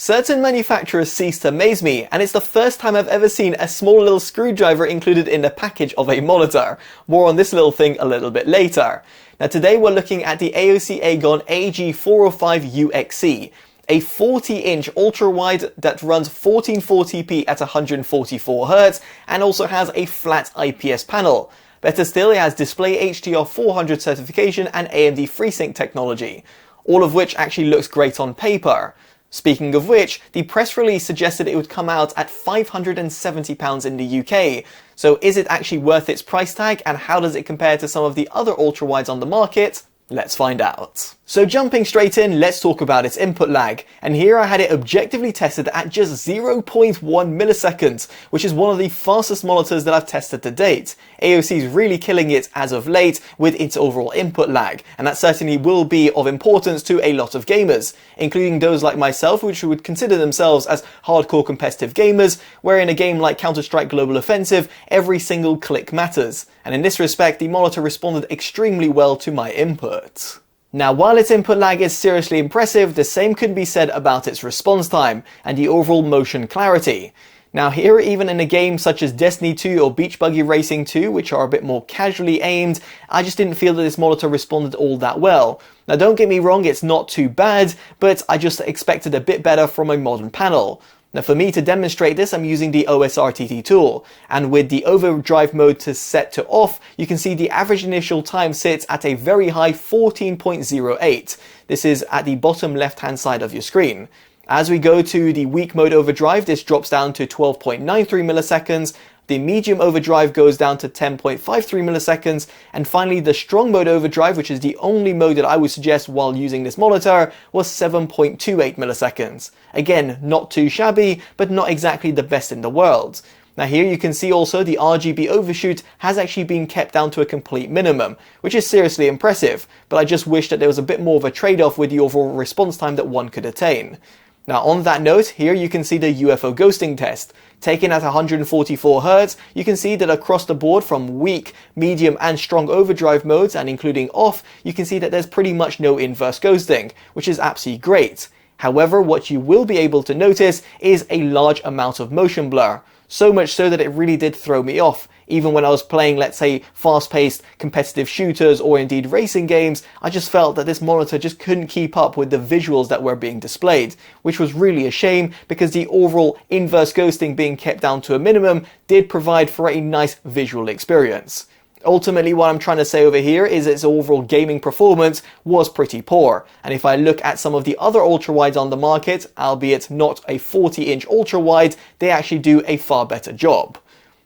Certain manufacturers cease to amaze me, and it's the first time I've ever seen a small little screwdriver included in the package of a monitor. More on this little thing a little bit later. Now today we're looking at the AOC Agon AG405UXC, a 40-inch ultra-wide that runs 1440p at 144Hz and also has a flat IPS panel. Better still, it has display HDR 400 certification and AMD FreeSync technology, all of which actually looks great on paper. Speaking of which, the press release suggested it would come out at £570 in the UK. So is it actually worth its price tag, and how does it compare to some of the other ultrawides on the market? Let's find out. So jumping straight in, let's talk about its input lag. And here I had it objectively tested at just 0.1 milliseconds, which is one of the fastest monitors that I've tested to date. AOC is really killing it as of late with its overall input lag, and that certainly will be of importance to a lot of gamers, including those like myself which would consider themselves as hardcore competitive gamers, where in a game like Counter-Strike Global Offensive, every single click matters. And in this respect, the monitor responded extremely well to my input. Now, while its input lag is seriously impressive, the same could be said about its response time and the overall motion clarity. Now here, even in a game such as Destiny 2 or Beach Buggy Racing 2, which are a bit more casually aimed, I just didn't feel that this monitor responded all that well. Now don't get me wrong, it's not too bad, but I just expected a bit better from a modern panel. Now for me to demonstrate this, I'm using the OSRTT tool, and with the overdrive mode set to off, you can see the average initial time sits at a very high 14.08. This is at the bottom left hand side of your screen. As we go to the weak mode overdrive, this drops down to 12.93 milliseconds. The medium overdrive goes down to 10.53 milliseconds, and finally the strong mode overdrive, which is the only mode that I would suggest while using this monitor, was 7.28 milliseconds. Again, not too shabby, but not exactly the best in the world. Now here you can see also the RGB overshoot has actually been kept down to a complete minimum, which is seriously impressive, but I just wish that there was a bit more of a trade-off with the overall response time that one could attain. Now on that note, here you can see the UFO ghosting test. Taken at 144Hz, you can see that across the board from weak, medium and strong overdrive modes and including off, you can see that there's pretty much no inverse ghosting, which is absolutely great. However, what you will be able to notice is a large amount of motion blur. So much so that it really did throw me off. Even when I was playing, let's say, fast-paced competitive shooters or indeed racing games, I just felt that this monitor just couldn't keep up with the visuals that were being displayed, which was really a shame because the overall inverse ghosting being kept down to a minimum did provide for a nice visual experience. Ultimately, what I'm trying to say over here is its overall gaming performance was pretty poor, and if I look at some of the other ultrawides on the market, albeit not a 40-inch ultrawide, they actually do a far better job.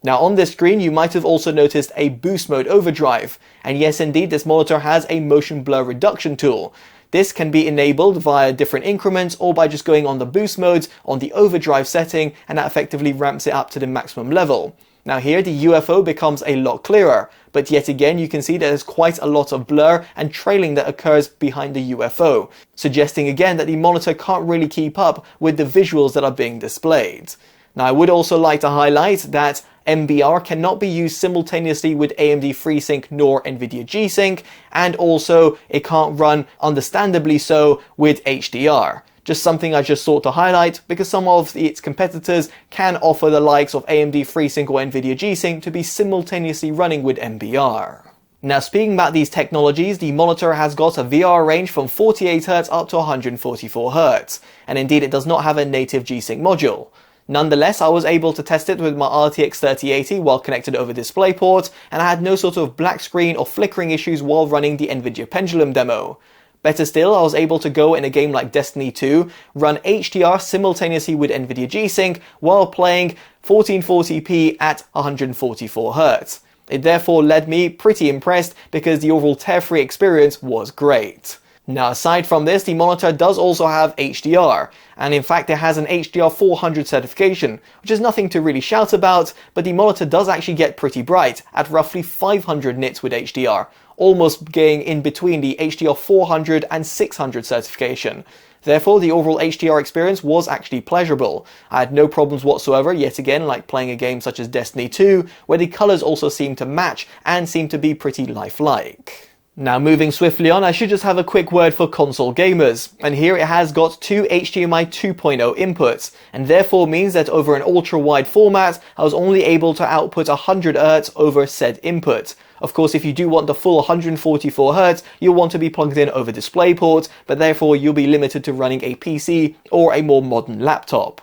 Now on this screen you might have also noticed a boost mode overdrive, and yes indeed this monitor has a motion blur reduction tool. This can be enabled via different increments or by just going on the boost modes on the overdrive setting, and that effectively ramps it up to the maximum level. Now here the UFO becomes a lot clearer, but yet again you can see there's quite a lot of blur and trailing that occurs behind the UFO, suggesting again that the monitor can't really keep up with the visuals that are being displayed. Now I would also like to highlight that MBR cannot be used simultaneously with AMD FreeSync nor Nvidia G-Sync, and also it can't run, understandably so, with HDR. Just something I just thought to highlight because some of its competitors can offer the likes of AMD FreeSync or Nvidia G-Sync to be simultaneously running with MBR. Now speaking about these technologies, the monitor has got a VR range from 48Hz up to 144Hz, and indeed it does not have a native G-Sync module. Nonetheless, I was able to test it with my RTX 3080 while connected over DisplayPort, and I had no sort of black screen or flickering issues while running the Nvidia Pendulum demo. Better still, I was able to go in a game like Destiny 2, run HDR simultaneously with Nvidia G-Sync while playing 1440p at 144Hz. It therefore led me pretty impressed because the overall tear-free experience was great. Now aside from this, the monitor does also have HDR, and in fact it has an HDR 400 certification, which is nothing to really shout about, but the monitor does actually get pretty bright at roughly 500 nits with HDR, almost getting in between the HDR 400 and 600 certification. Therefore, the overall HDR experience was actually pleasurable. I had no problems whatsoever, yet again, like playing a game such as Destiny 2, where the colors also seem to match and seem to be pretty lifelike. Now moving swiftly on, I should just have a quick word for console gamers, and here it has got two HDMI 2.0 inputs, and therefore means that over an ultra-wide format, I was only able to output 100Hz over said input. Of course, if you do want the full 144Hz, you'll want to be plugged in over DisplayPort, but therefore you'll be limited to running a PC or a more modern laptop.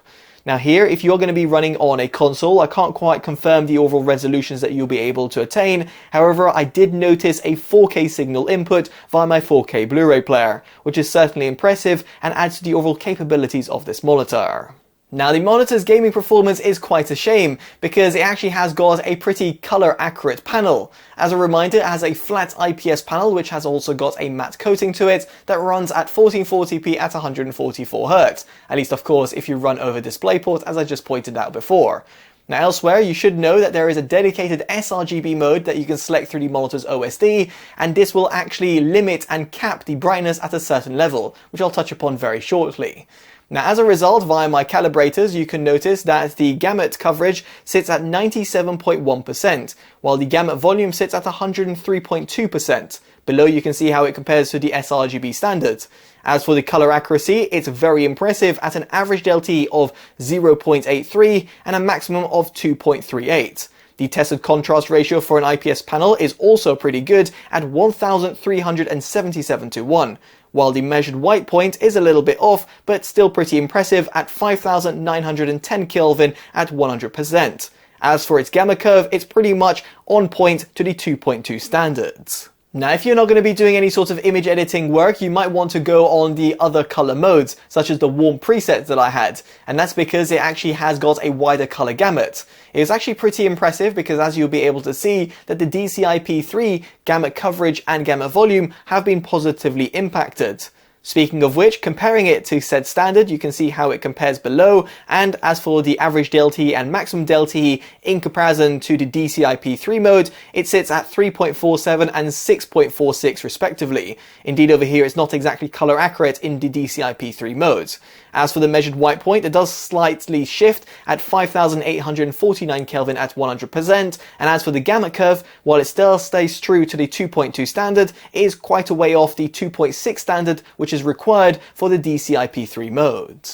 Now here, if you're going to be running on a console, I can't quite confirm the overall resolutions that you'll be able to attain. However, I did notice a 4K signal input via my 4K Blu-ray player, which is certainly impressive and adds to the overall capabilities of this monitor. Now the monitor's gaming performance is quite a shame because it actually has got a pretty color accurate panel. As a reminder, it has a flat IPS panel which has also got a matte coating to it that runs at 1440p at 144Hz. At least of course if you run over DisplayPort, as I just pointed out before. Now elsewhere, you should know that there is a dedicated sRGB mode that you can select through the monitor's OSD, and this will actually limit and cap the brightness at a certain level, which I'll touch upon very shortly. Now as a result, via my calibrators, you can notice that the gamut coverage sits at 97.1%, while the gamut volume sits at 103.2%. Below you can see how it compares to the sRGB standard. As for the color accuracy, it's very impressive at an average delta of 0.83 and a maximum of 2.38. The tested contrast ratio for an IPS panel is also pretty good at 1377 to 1, while the measured white point is a little bit off, but still pretty impressive at 5910 Kelvin at 100%. As for its gamma curve, it's pretty much on point to the 2.2 standards. Now if you're not going to be doing any sort of image editing work, you might want to go on the other color modes, such as the warm presets that I had, and that's because it actually has got a wider color gamut. It is actually pretty impressive because as you'll be able to see that the DCI-P3 gamut coverage and gamut volume have been positively impacted. Speaking of which, comparing it to said standard, you can see how it compares below, and as for the average delta and maximum delta in comparison to the DCI-P3 mode, it sits at 3.47 and 6.46 respectively. Indeed over here it's not exactly color accurate in the DCI-P3 mode. As for the measured white point, it does slightly shift at 5849 Kelvin at 100%, and as for the gamut curve, while it still stays true to the 2.2 standard, it is quite a way off the 2.6 standard, which is required for the DCI-P3 mode.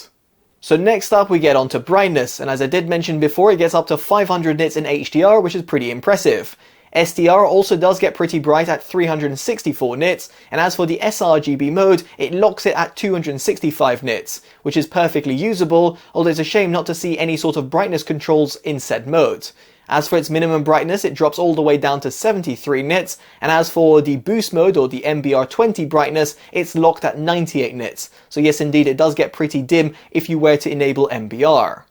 So next up we get onto brightness, and as I did mention before, it gets up to 500 nits in HDR, which is pretty impressive. SDR also does get pretty bright at 364 nits, and as for the sRGB mode, it locks it at 265 nits, which is perfectly usable, although it's a shame not to see any sort of brightness controls in said mode. As for its minimum brightness, it drops all the way down to 73 nits, and as for the boost mode or the MBR20 brightness, it's locked at 98 nits. So yes indeed, it does get pretty dim if you were to enable MBR.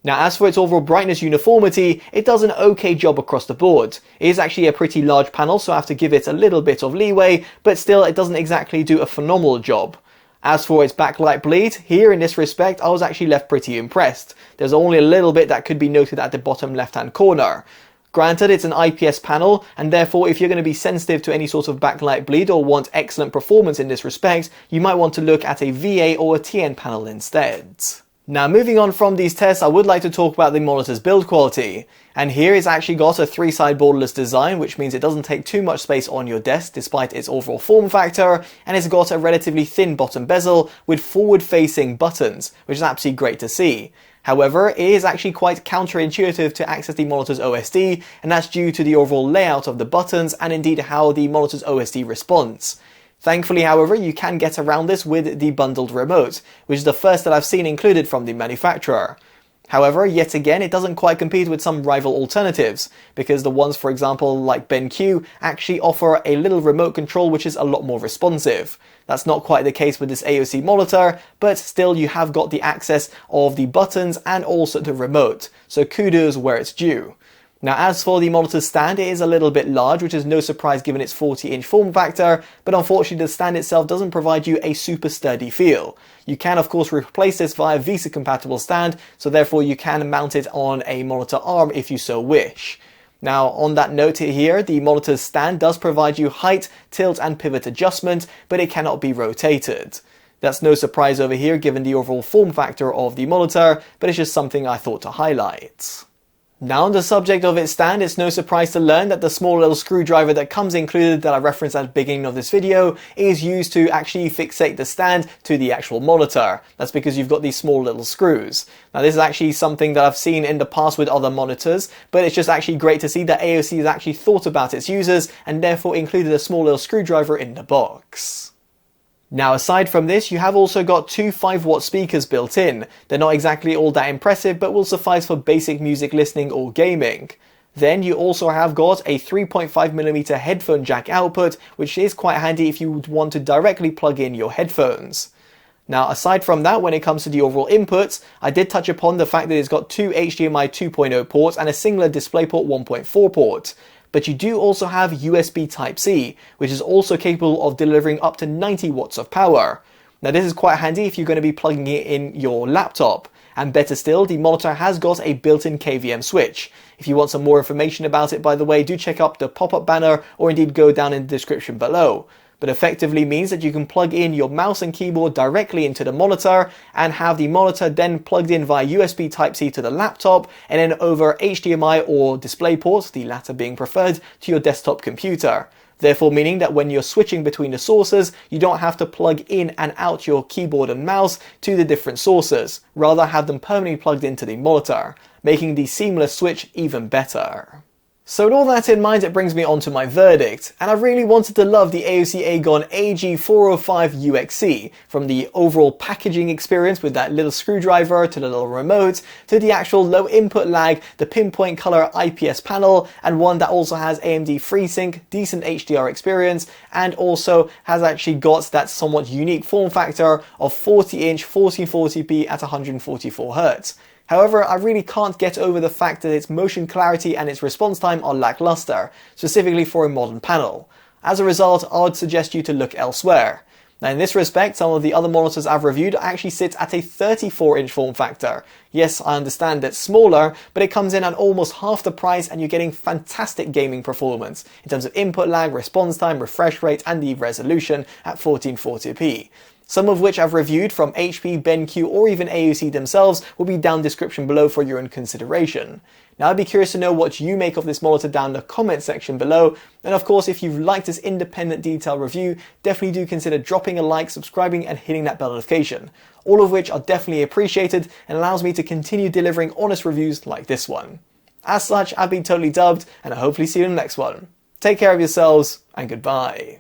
Now as for its overall brightness uniformity, it does an okay job across the board. It is actually a pretty large panel, so I have to give it a little bit of leeway, but still it doesn't exactly do a phenomenal job. As for its backlight bleed, here in this respect I was actually left pretty impressed. There's only a little bit that could be noted at the bottom left hand corner. Granted, it's an IPS panel, and therefore if you're going to be sensitive to any sort of backlight bleed or want excellent performance in this respect, you might want to look at a VA or a TN panel instead. Now moving on from these tests, I would like to talk about the monitor's build quality. And here it's actually got a 3-side borderless design, which means it doesn't take too much space on your desk despite its overall form factor, and it's got a relatively thin bottom bezel with forward-facing buttons, which is absolutely great to see. However, it is actually quite counterintuitive to access the monitor's OSD, and that's due to the overall layout of the buttons and indeed how the monitor's OSD responds. Thankfully, however, you can get around this with the bundled remote, which is the first that I've seen included from the manufacturer. However, yet again, it doesn't quite compete with some rival alternatives, because the ones, for example, like BenQ, actually offer a little remote control which is a lot more responsive. That's not quite the case with this AOC monitor, but still you have got the access of the buttons and also the remote, so kudos where it's due. Now as for the monitor's stand, it is a little bit large, which is no surprise given its 40-inch form factor, but unfortunately the stand itself doesn't provide you a super sturdy feel. You can of course replace this via VESA compatible stand, so therefore you can mount it on a monitor arm if you so wish. Now on that note here, the monitor's stand does provide you height, tilt and pivot adjustment, but it cannot be rotated. That's no surprise over here given the overall form factor of the monitor, but it's just something I thought to highlight. Now on the subject of its stand, it's no surprise to learn that the small little screwdriver that comes included that I referenced at the beginning of this video is used to actually fixate the stand to the actual monitor. That's because you've got these small little screws. Now this is actually something that I've seen in the past with other monitors, but it's just actually great to see that AOC has actually thought about its users and therefore included a small little screwdriver in the box. Now aside from this, you have also got two 5-watt speakers built in. They're not exactly all that impressive, but will suffice for basic music listening or gaming. Then you also have got a 3.5mm headphone jack output, which is quite handy if you would want to directly plug in your headphones. Now aside from that, when it comes to the overall inputs, I did touch upon the fact that it's got two HDMI 2.0 ports and a singular DisplayPort 1.4 port. But you do also have USB Type-C, which is also capable of delivering up to 90 watts of power. Now this is quite handy if you're going to be plugging it in your laptop. And better still, the monitor has got a built-in KVM switch. If you want some more information about it, by the way, do check up the pop-up banner or indeed go down in the description below. But effectively means that you can plug in your mouse and keyboard directly into the monitor and have the monitor then plugged in via USB Type-C to the laptop and then over HDMI or DisplayPort, the latter being preferred, to your desktop computer. Therefore meaning that when you're switching between the sources, you don't have to plug in and out your keyboard and mouse to the different sources, rather have them permanently plugged into the monitor, making the seamless switch even better. So with all that in mind, it brings me on to my verdict, and I really wanted to love the AOC Agon AG405UXC, from the overall packaging experience with that little screwdriver to the little remote, to the actual low input lag, the pinpoint color IPS panel, and one that also has AMD FreeSync, decent HDR experience, and also has actually got that somewhat unique form factor of 40-inch 1440p at 144Hz. However, I really can't get over the fact that its motion clarity and its response time are lackluster, specifically for a modern panel. As a result, I would suggest you to look elsewhere. Now in this respect, some of the other monitors I've reviewed actually sit at a 34-inch form factor. Yes, I understand it's smaller, but it comes in at almost half the price and you're getting fantastic gaming performance in terms of input lag, response time, refresh rate, and the resolution at 1440p. Some of which I've reviewed from HP, BenQ, or even AOC themselves will be down in the description below for your own consideration. Now I'd be curious to know what you make of this monitor down in the comment section below, and of course if you've liked this independent detailed review, definitely do consider dropping a like, subscribing and hitting that bell notification, all of which are definitely appreciated and allows me to continue delivering honest reviews like this one. As such, I've been Totally Dubbed, and I'll hopefully see you in the next one. Take care of yourselves, and goodbye.